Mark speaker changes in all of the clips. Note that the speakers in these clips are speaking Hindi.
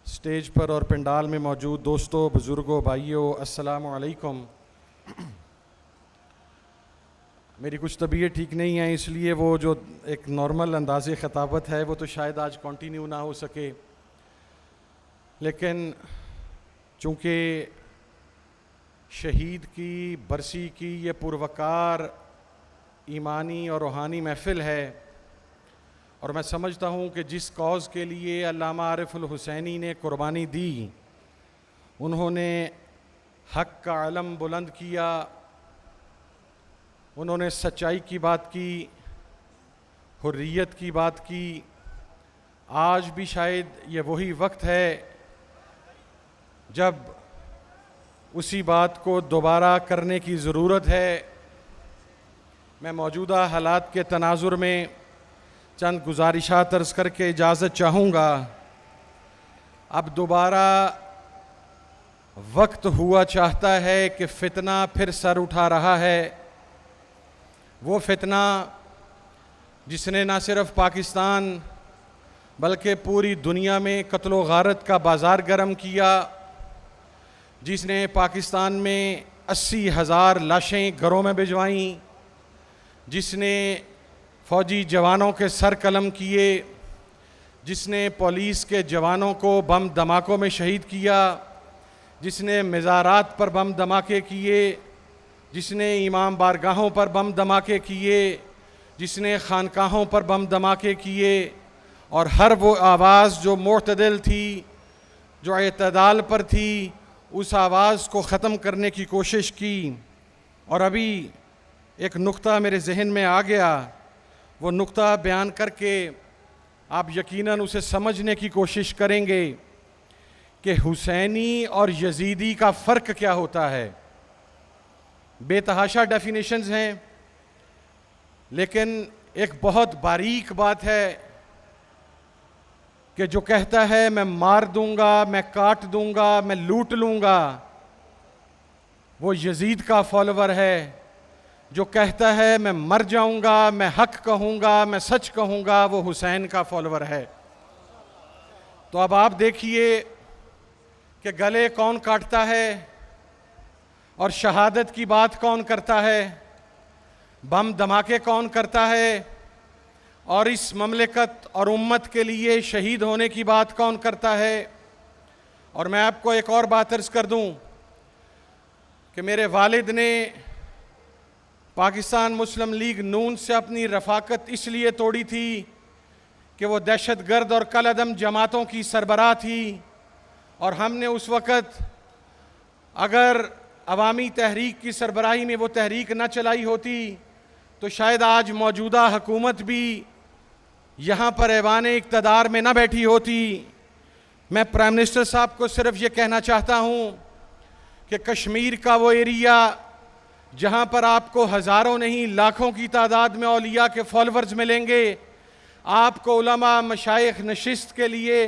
Speaker 1: स्टेज पर और पंडाल में मौजूद दोस्तों, बुज़ुर्गों, भाइयों, अस्सलामु अलैकुम। मेरी कुछ तबीयत ठीक नहीं है, इसलिए वो जो एक नॉर्मल अंदाज़े ख़ताबत है वो तो शायद आज कंटिन्यू ना हो सके, लेकिन चूँकि शहीद की बरसी की ये पुरवकार ईमानी और रूहानी महफ़िल है, और मैं समझता हूँ कि जिस कौज़ के लिए अल्लामा आरिफ़ुल हुसैनी ने कुर्बानी दी, उन्होंने हक़ का अलम बुलंद किया, उन्होंने सच्चाई की बात की, हुर्रियत की बात की। आज भी शायद ये वही वक्त है जब उसी बात को दोबारा करने की ज़रूरत है। मैं मौजूदा हालात के तनाजुर में चंद गुजारिशात अर्ज़ करके इजाज़त चाहूँगा। अब दोबारा वक्त हुआ चाहता है कि फ़ितना फिर सर उठा रहा है। वो फ़ितना जिसने न सिर्फ पाकिस्तान बल्कि पूरी दुनिया में कत्लो गारत का बाज़ार गर्म किया, जिसने पाकिस्तान में 80,000 लाशें घरों में भिजवाईं, जिसने फ़ौजी जवानों के सर कलम किए, जिसने पुलिस के जवानों को बम धमाकों में शहीद किया, जिसने मज़ारात पर बम धमाके किए, जिसने इमाम बारगाहों पर बम धमाके किए, जिसने खानकाहों पर बम धमाके किए, और हर वो आवाज़ जो मुअतदिल थी, जो इत्तदाल पर थी, उस आवाज़ को ख़त्म करने की कोशिश की। और अभी एक नुक्ता मेरे जहन में आ गया, वो नुक्ता बयान करके आप यकीनन उसे समझने की कोशिश करेंगे कि हुसैनी और यजीदी का फ़र्क क्या होता है। बेतहाशा डेफिनेशंस हैं, लेकिन एक बहुत बारीक बात है कि जो कहता है मैं मार दूंगा, मैं काट दूंगा, मैं लूट लूँगा, वो यजीद का फॉलोवर है। जो कहता है मैं मर जाऊंगा, मैं हक कहूँगा, मैं सच कहूँगा, वो हुसैन का फॉलोवर है। तो अब आप देखिए कि गले कौन काटता है और शहादत की बात कौन करता है, बम धमाके कौन करता है, और इस ममलिकत और उम्मत के लिए शहीद होने की बात कौन करता है। और मैं आपको एक और बात अर्ज़ कर दूं कि मेरे वालिद ने पाकिस्तान मुस्लिम लीग नून से अपनी रफ़ाकत इसलिए तोड़ी थी कि वो दहशतगर्द और कलअदम जमातों की सरबराह थी, और हमने उस वक़्त अगर अवामी तहरीक की सरबराही में वो तहरीक न चलाई होती तो शायद आज मौजूदा हुकूमत भी यहाँ पर ऐवान इक़्तिदार में न बैठी होती। मैं प्राइम मिनिस्टर साहब को सिर्फ ये कहना चाहता हूँ कि कश्मीर का वो एरिया जहाँ पर आपको हज़ारों नहीं लाखों की तादाद में औलिया के फॉलोवर्स मिलेंगे, आपको उलमा मशाइख नशिस्त के लिए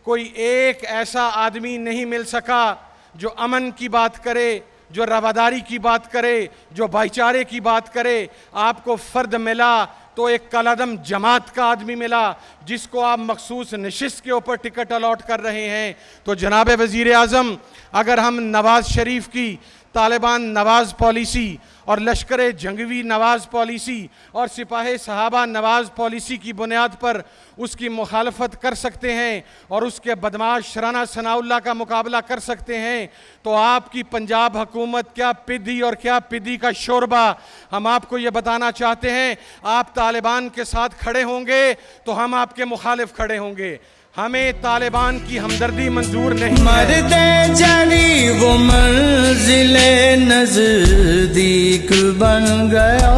Speaker 1: कोई एक ऐसा आदमी नहीं मिल सका जो अमन की बात करे, जो रवादारी की बात करे, जो भाईचारे की बात करे। आपको फ़र्द मिला तो एक कलअदम जमात का आदमी मिला जिसको आप मखसूस नशिस्त के ऊपर टिकट अलॉट कर रहे हैं। तो जनाब वज़ीर आज़म, अगर हम नवाज़ शरीफ की तालिबान नवाज़ पॉलिसी और लश्कर जंगवी नवाज़ पॉलिसी और सिपाही सहाबा नवाज़ पॉलिसी की बुनियाद पर उसकी मुखालफत कर सकते हैं और उसके बदमाश शराना सनाउल्लाह का मुकाबला कर सकते हैं, तो आपकी पंजाब हुकूमत क्या पिद्दी और क्या पिद्दी का शोरबा। हम आपको ये बताना चाहते हैं, आप तालिबान के साथ खड़े होंगे तो हम आपके मुखालिफ खड़े होंगे। हमें तालिबान की हमदर्दी मंजूर नहीं है।
Speaker 2: मरते जानी वो मंजिले नजदीक बन गया,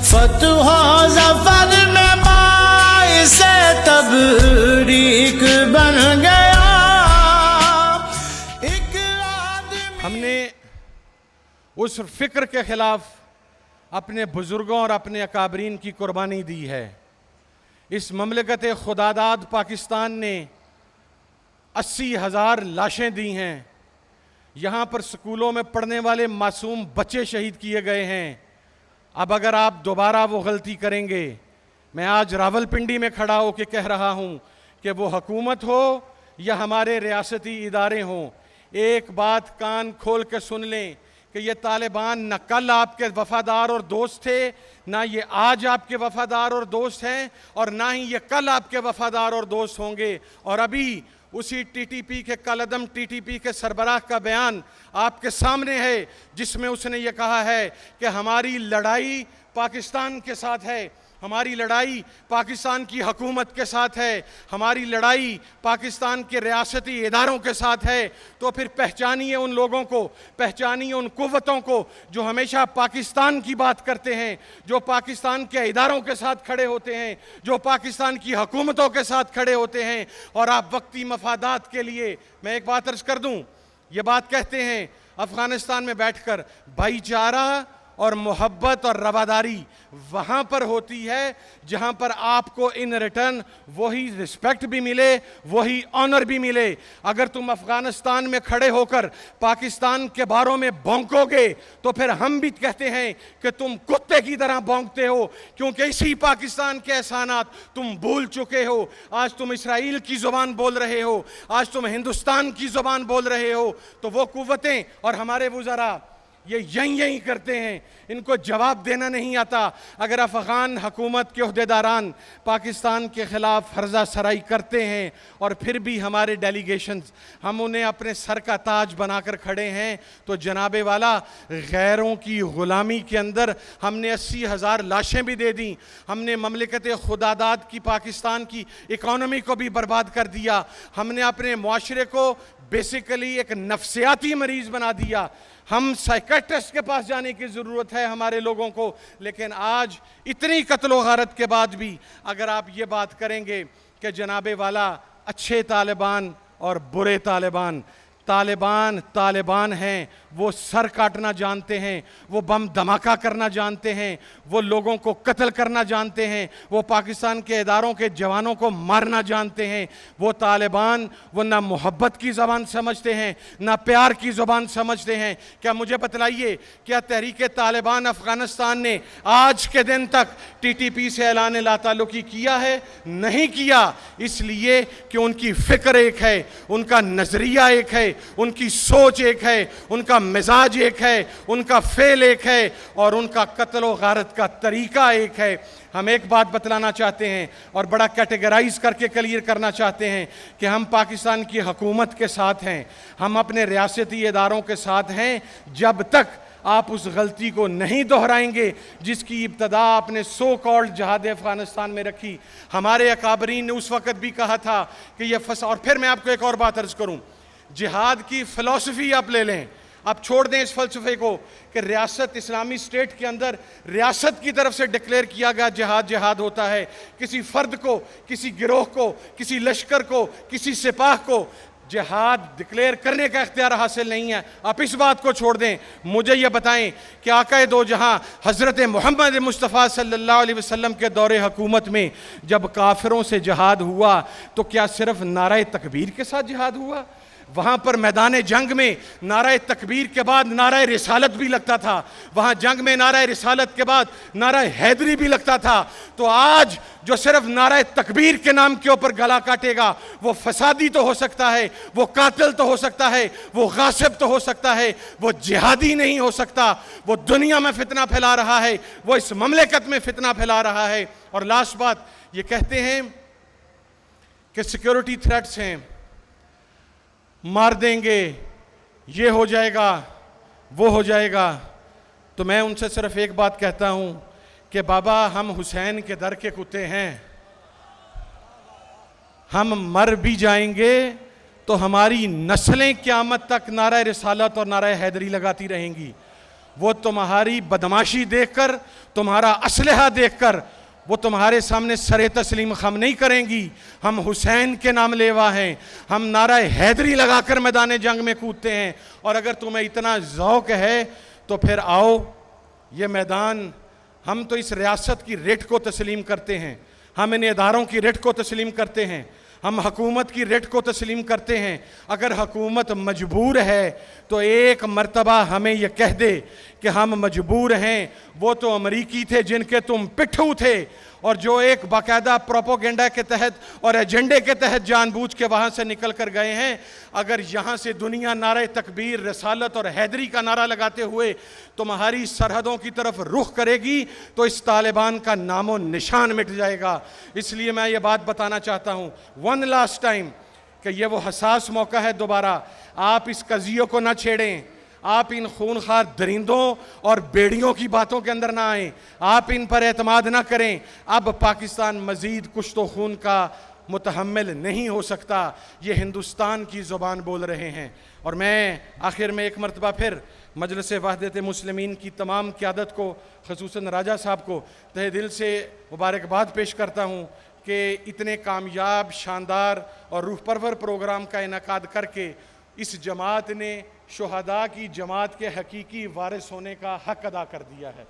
Speaker 2: फतह ज़फ़र में बाइसे तबरीक बन गया। एक
Speaker 1: हमने उस फिक्र के खिलाफ अपने बुजुर्गों और अपने अकाबरीन की कुर्बानी दी है। इस ममलिकत खुदादाद पाकिस्तान ने 80,000 लाशें दी हैं। यहाँ पर स्कूलों में पढ़ने वाले मासूम बच्चे शहीद किए गए हैं। अब अगर आप दोबारा वो गलती करेंगे, मैं आज रावलपिंडी में खड़ा होकर कह रहा हूँ कि वो हुकूमत हो या हमारे रियासती इदारे हों, एक बात कान खोल के सुन लें कि ये तालिबान न कल आपके वफादार और दोस्त थे, ना ये आज आपके वफादार और दोस्त हैं, और ना ही ये कल आपके वफादार और दोस्त होंगे। और अभी उसी टीटीपी के कलअदम टीटीपी के सरबराह का बयान आपके सामने है, जिसमें उसने ये कहा है कि हमारी लड़ाई पाकिस्तान के साथ है, हमारी लड़ाई पाकिस्तान की हुकूमत के साथ है, हमारी लड़ाई पाकिस्तान के रियासती इदारों के साथ है। तो फिर पहचानिए उन लोगों को, पहचानिए उन कुव्वतों को जो हमेशा पाकिस्तान की बात करते हैं, जो पाकिस्तान के इदारों के साथ खड़े होते हैं, जो पाकिस्तान की हुकूमतों के साथ खड़े होते हैं। और आप वक्ती मफादात के लिए, मैं एक बात अर्ज कर दूं, ये बात कहते हैं अफगानिस्तान में बैठकर भाईचारा और मोहब्बत और रवादारी वहाँ पर होती है जहाँ पर आपको इन रिटर्न वही रिस्पेक्ट भी मिले, वही ऑनर भी मिले। अगर तुम अफगानिस्तान में खड़े होकर पाकिस्तान के बारों में भौंकोगे तो फिर हम भी कहते हैं कि तुम कुत्ते की तरह भौंकते हो, क्योंकि इसी पाकिस्तान के एहसानात तुम भूल चुके हो। आज तुम इसराइल की ज़ुबान बोल रहे हो, आज तुम हिंदुस्तान की ज़ुबान बोल रहे हो। तो वो कुव्वतें और हमारे वुज़रा ये यही करते हैं, इनको जवाब देना नहीं आता। अगर अफ़गान हुकूमत के ओहदेदारान पाकिस्तान के ख़िलाफ़ फर्जा सराई करते हैं और फिर भी हमारे डेलीगेशंस हम उन्हें अपने सर का ताज बनाकर खड़े हैं, तो जनाबे वाला गैरों की ग़ुलामी के अंदर हमने 80,000 लाशें भी दे दी, हमने ममलिकत खुदादाद की पाकिस्तान की इकॉनमी को भी बर्बाद कर दिया, हमने अपने मुआशरे को बेसिकली एक नफ्सियाती मरीज़ बना दिया। हम साइकेट्रिस्ट के पास जाने की ज़रूरत है हमारे लोगों को। लेकिन आज इतनी कत्लो गारत के बाद भी अगर आप ये बात करेंगे कि जनाबे वाला अच्छे तालिबान और बुरे तालिबान, तालिबान हैं, वो सर काटना जानते हैं, वो बम धमाका करना जानते हैं, वो लोगों को कत्ल करना जानते हैं, वो पाकिस्तान के इदारों के जवानों को मारना जानते हैं। वो तालिबान वो ना मोहब्बत की ज़बान समझते हैं, ना प्यार की ज़बान समझते हैं। क्या मुझे बतलाइए, क्या तहरीक तालिबान अफ़गानिस्तान ने आज के दिन तक टीटीपी से ऐलान लाताल्लुकी किया है? नहीं किया, इसलिए कि उनकी फ़िक्र एक है, उनका नज़रिया एक है, उनकी सोच एक है, उनका मिजाज एक है, उनका फेल एक है, और उनका कत्ल गारत का तरीका एक है। हम एक बात बतलाना चाहते हैं और बड़ा कैटेगराइज करके क्लियर करना चाहते हैं कि हम पाकिस्तान की हुकूमत के साथ हैं, हम अपने रियासती इदारों के साथ हैं, जब तक आप उस गलती को नहीं दोहराएंगे जिसकी इब्तदा आपने सो कॉल्ड जहाद अफगानिस्तान में रखी। हमारे अकाबरीन ने उस वक़्त भी कहा था कि यह और फिर मैं आपको एक और बात अर्ज करूं, जिहाद की फ़िलॉसफ़ी आप ले लें, आप छोड़ दें इस फ़लसफ़े को कि रियासत इस्लामी स्टेट के अंदर रियासत की तरफ से डिक्लेयर किया गया जिहाद जिहाद होता है। किसी फ़र्द को, किसी गिरोह को, किसी लश्कर को, किसी सिपाह को जिहाद डिक्लेयर करने का इख्तियार हासिल नहीं है। आप इस बात को छोड़ दें, मुझे ये बताएं कि आक़ाए दो जहां हज़रत मोहम्मद मुस्तफ़ा सल्लल्लाहु अलैहि वसल्लम के दौरे हुकूमत में जब काफिरों से जिहाद हुआ तो क्या सिर्फ नारे तकबीर के साथ जिहाद हुआ? वहाँ पर मैदान जंग में नारा तकबीर के बाद नारा रिसालत भी लगता था, वहाँ जंग में नारा रिसालत के बाद नारा हैदरी भी लगता था। तो आज जो सिर्फ नारा तकबीर के नाम के ऊपर गला काटेगा वो फसादी तो हो सकता है, वो कातिल तो हो सकता है, वो गासिब तो हो सकता है, वो जिहादी नहीं हो सकता। वो दुनिया में फितना फैला रहा है, वो इस ममलिकत में फितना फैला रहा है। और लास्ट बात ये कहते हैं कि सिक्योरिटी थ्रेट्स हैं, मार देंगे, ये हो जाएगा, वो हो जाएगा। तो मैं उनसे सिर्फ एक बात कहता हूं कि बाबा हम हुसैन के दर के कुत्ते हैं, हम मर भी जाएंगे तो हमारी नस्लें क़यामत तक नारा रिसालत और नारा हैदरी लगाती रहेंगी। वो तुम्हारी बदमाशी देखकर, तुम्हारा असलहा देखकर वो तुम्हारे सामने सरे तस्लीम खम नहीं करेंगी। हम हुसैन के नाम लेवा हैं, हम नारा हैदरी लगाकर मैदान जंग में कूदते हैं। और अगर तुम्हें इतना ज़ौक़ है तो फिर आओ ये मैदान, हम तो इस रियासत की रेट को तस्लीम करते हैं, हम इन इदारों की रेट को तस्लीम करते हैं, हम हुकूमत की रेट को तस्लीम करते हैं। अगर हुकूमत मजबूर है तो एक मर्तबा हमें यह कह दे कि हम मजबूर हैं। वो तो अमरीकी थे जिनके तुम पिट्ठू थे, और जो एक बाकायदा प्रोपोगेंडा के तहत और एजेंडे के तहत जानबूझ के वहाँ से निकल कर गए हैं। अगर यहाँ से दुनिया नारे तकबीर, रसालत और हैदरी का नारा लगाते हुए तुम्हारी सरहदों की तरफ रुख करेगी तो इस तालिबान का नामो निशान मिट जाएगा। इसलिए मैं ये बात बताना चाहता हूँ वन लास्ट टाइम कि ये वो हसास मौका है, दोबारा आप इस कज़ियों को ना छेड़ें, आप इन खूनखार दरिंदों और बेड़ियों की बातों के अंदर ना आएं, आप इन पर एतमाद ना करें। अब पाकिस्तान मज़ीद कुछ तो खून का मुतहम्मिल नहीं हो सकता। ये हिंदुस्तान की ज़ुबान बोल रहे हैं। और मैं आखिर में एक मरतबा फिर मजलिस वहदत मुस्लिमीन की तमाम क़यादत को, ख़ुसूसन राजा साहब को तहे दिल से मुबारकबाद पेश करता हूँ कि इतने कामयाब, शानदार और रूह परवर प्रोग्राम का इनेकाद करके इस जमात ने शुहदा की जमात के हकीकी वारिस होने का हक अदा कर दिया है।